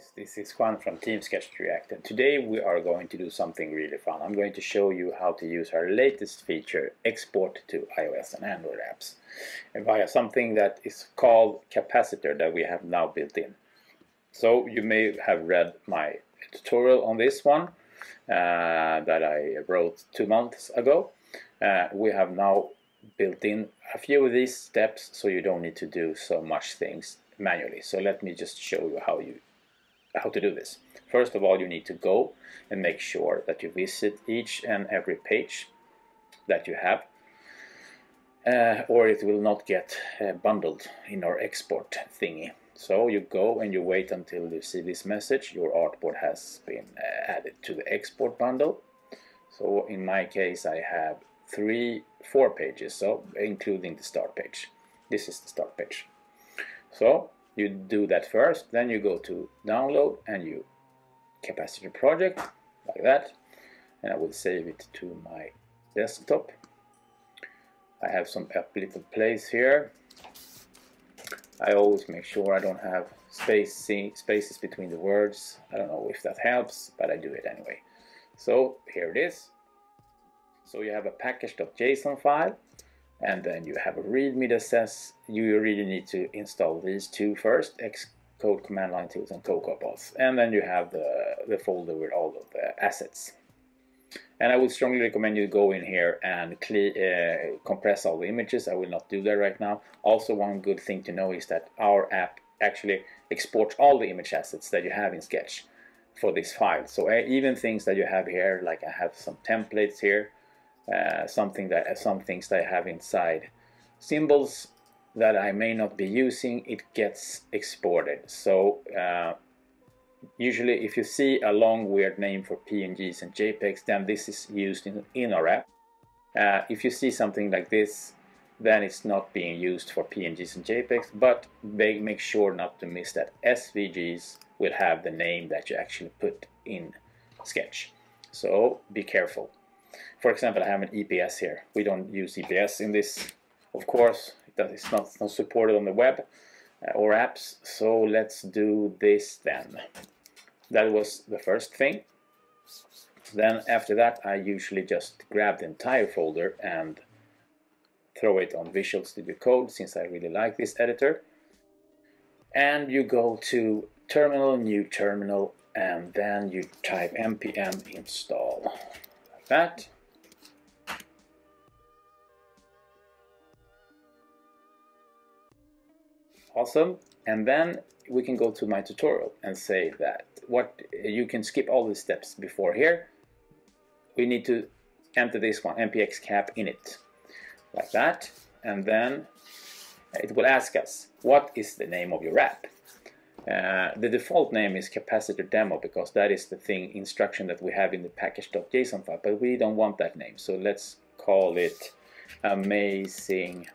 guys, this is Juan from Team Sketch2React, and today we are going to do something really fun. I'm going to show you how to use our latest feature, export to iOS and Android apps, and via something that is called Capacitor that we have now built in. So you may have read my tutorial on this one that I wrote 2 months ago. We have now built in a few of these steps so you don't need to do so much things manually. So let me just show you how to do this. First of all, you need to go and make sure that you visit each and every page that you have, or it will not get bundled in our export thingy. So you go and you wait until you see this message, your artboard has been added to the export bundle. So in my case I have 4 pages, so including the start page. This is the start page. So you do that first, then you go to download and you Capacitor project like that, and I will save it to my desktop. I have some little place here. I always make sure I don't have spaces between the words. I don't know if that helps, but I do it anyway. So here it is. So you have a package.json file, and then you have a readme that says you really need to install these two first, Xcode command line tools and Cocoa Pods, and then you have the folder with all of the assets. And I would strongly recommend you go in here and compress all the images. I will not do that right now. Also, one good thing to know is that our app actually exports all the image assets that you have in Sketch for this file. So even things that you have here, like I have some templates here, some things that I have inside symbols that I may not be using, it gets exported. So usually if you see a long weird name for PNGs and JPEGs, then this is used in our app. If you see something like this, then it's not being used for PNGs and JPEGs, but they make sure not to miss that SVGs will have the name that you actually put in Sketch. So be careful. For example, I have an EPS here. We don't use EPS in this, of course. It's not supported on the web or apps. So let's do this then. That was the first thing. Then after that, I usually just grab the entire folder and throw it on Visual Studio Code, since I really like this editor. And you go to terminal, new terminal, and then you type npm install. Like that. Awesome. And then we can go to my tutorial and say that you can skip all the steps before here. We need to enter this one, npx cap init, like that, and then it will ask us what is the name of your app. The default name is Capacitor demo, because that is the instruction that we have in the package.json file, but we don't want that name, so let's call it amazing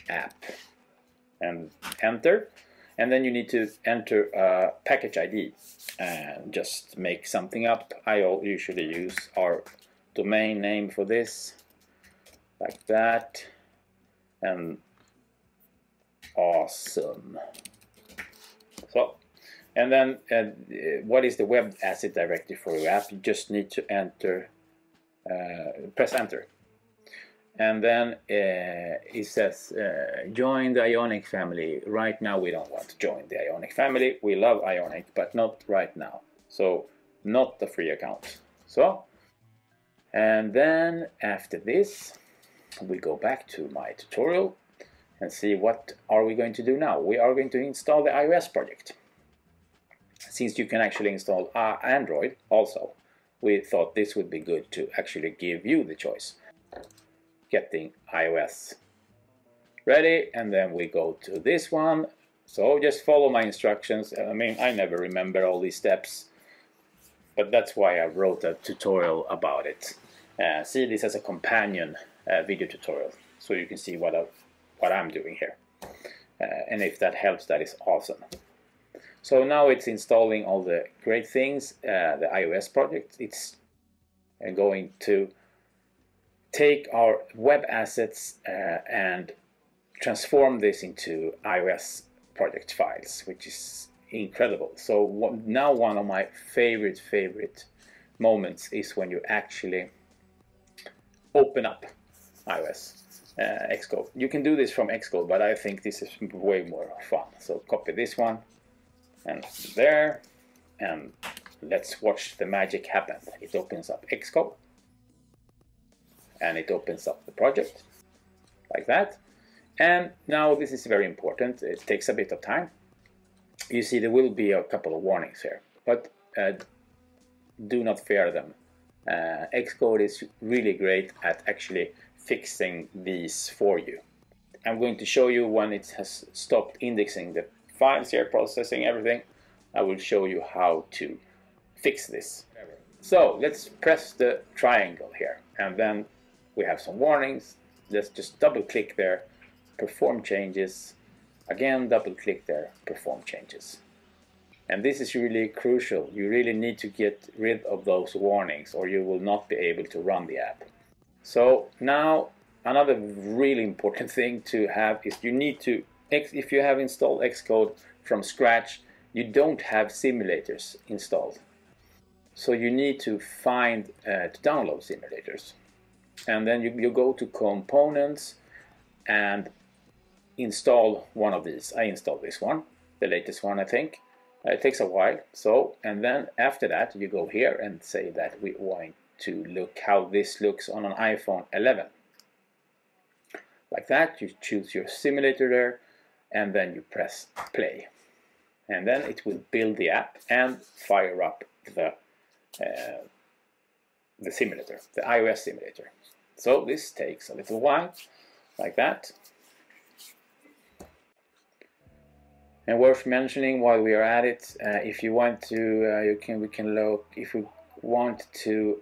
app and enter. And then you need to enter a package ID and just make something up. I usually use our domain name for this, like that, and awesome. So, and then what is the web asset directory for your app? You just need to enter, press enter. And then it says join the Ionic family. Right now we don't want to join the Ionic family. We love Ionic, but not right now. So not the free account. So, and then after this, we go back to my tutorial and see what are we going to do now. We are going to install the iOS project. Since you can actually install Android also, we thought this would be good to actually give you the choice. Getting iOS ready, and then we go to this one. So just follow my instructions. I mean, I never remember all these steps, but that's why I wrote a tutorial about it. See this as a companion video tutorial, so you can see what I'm doing here. And if that helps, that is awesome. So now it's installing all the great things, the iOS project. It's going to take our web assets and transform this into iOS project files, which is incredible. So now one of my favorite moments is when you actually open up iOS Xcode. You can do this from Xcode, but I think this is way more fun. So copy this one and there, and let's watch the magic happen. It opens up Xcode and it opens up the project like that. And now this is very important. It takes a bit of time. You see there will be a couple of warnings here, but do not fear them. Xcode is really great at actually fixing these for you. I'm going to show you when it has stopped indexing the files here, processing everything. I will show you how to fix this. So let's press the triangle here, and then we have some warnings. Let's just double click there, perform changes. Again, double click there, perform changes. And this is really crucial. You really need to get rid of those warnings or you will not be able to run the app. So now another really important thing to have is you need to, if you have installed Xcode from scratch, you don't have simulators installed. So you need to find to download simulators. And then you go to components and install one of these. I installed this one, the latest one I think. It takes a while. So, and then after that you go here and say that we want to look how this looks on an iPhone 11. Like that, you choose your simulator there and then you press play. And then it will build the app and fire up the simulator, the iOS simulator. So this takes a little while, like that. And worth mentioning while we are at it, if you want to, we can look. If we want to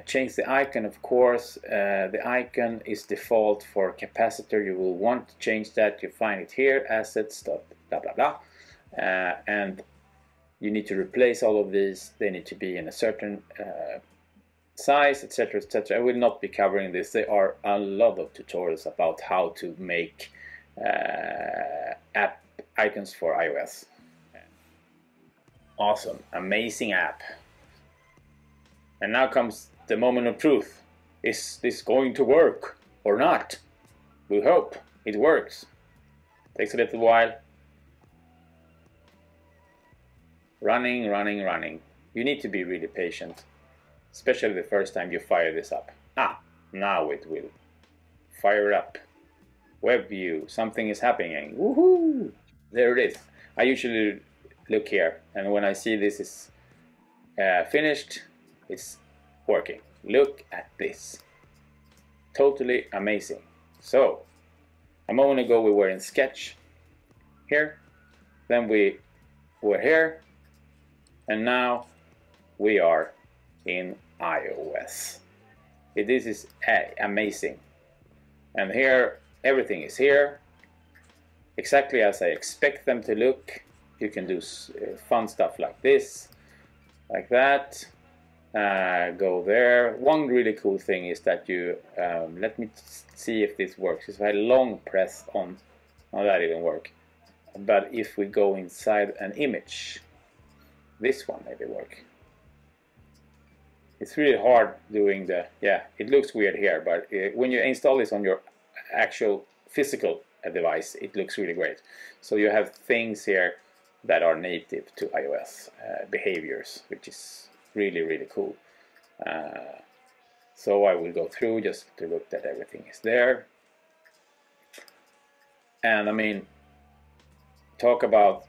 change the icon, of course, the icon is default for Capacitor. You will want to change that. You find it here, assets, blah blah blah, and you need to replace all of these. They need to be in a certain size, etc., etc. I will not be covering this. There are a lot of tutorials about how to make app icons for iOS. Awesome, amazing app. And now comes the moment of truth. Is this going to work or not? We hope it works. Takes a little while. Running, running, running. You need to be really patient, especially the first time you fire this up. Now it will fire up. Web view, something is happening. Woohoo! There it is. I usually look here, and when I see this is finished, it's working. Look at this. Totally amazing. So, a moment ago we were in Sketch here, then we were here, and now we are in iOS. This is amazing. And here, everything is here, exactly as I expect them to look. You can do fun stuff like this, like that. Go there. One really cool thing is that you, let me see if this works. If I long press on, that didn't work. But if we go inside an image, this one maybe work. It's really hard doing the, it looks weird here, but when you install this on your actual physical device, it looks really great. So you have things here that are native to iOS behaviors, which is really, really cool. So I will go through just to look that everything is there. And I mean, talk about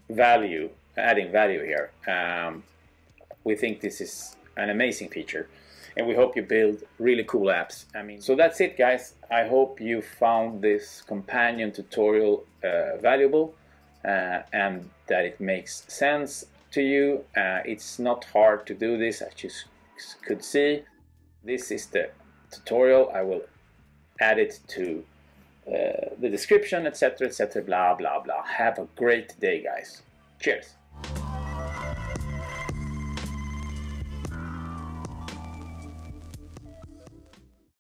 value, adding value here. We think this is an amazing feature, and we hope you build really cool apps. I mean, so that's it, guys. I hope you found this companion tutorial valuable and that it makes sense to you. It's not hard to do this, as you could see. This is the tutorial. I will add it to the description, etc., etc., blah blah blah. Have a great day, guys. Cheers.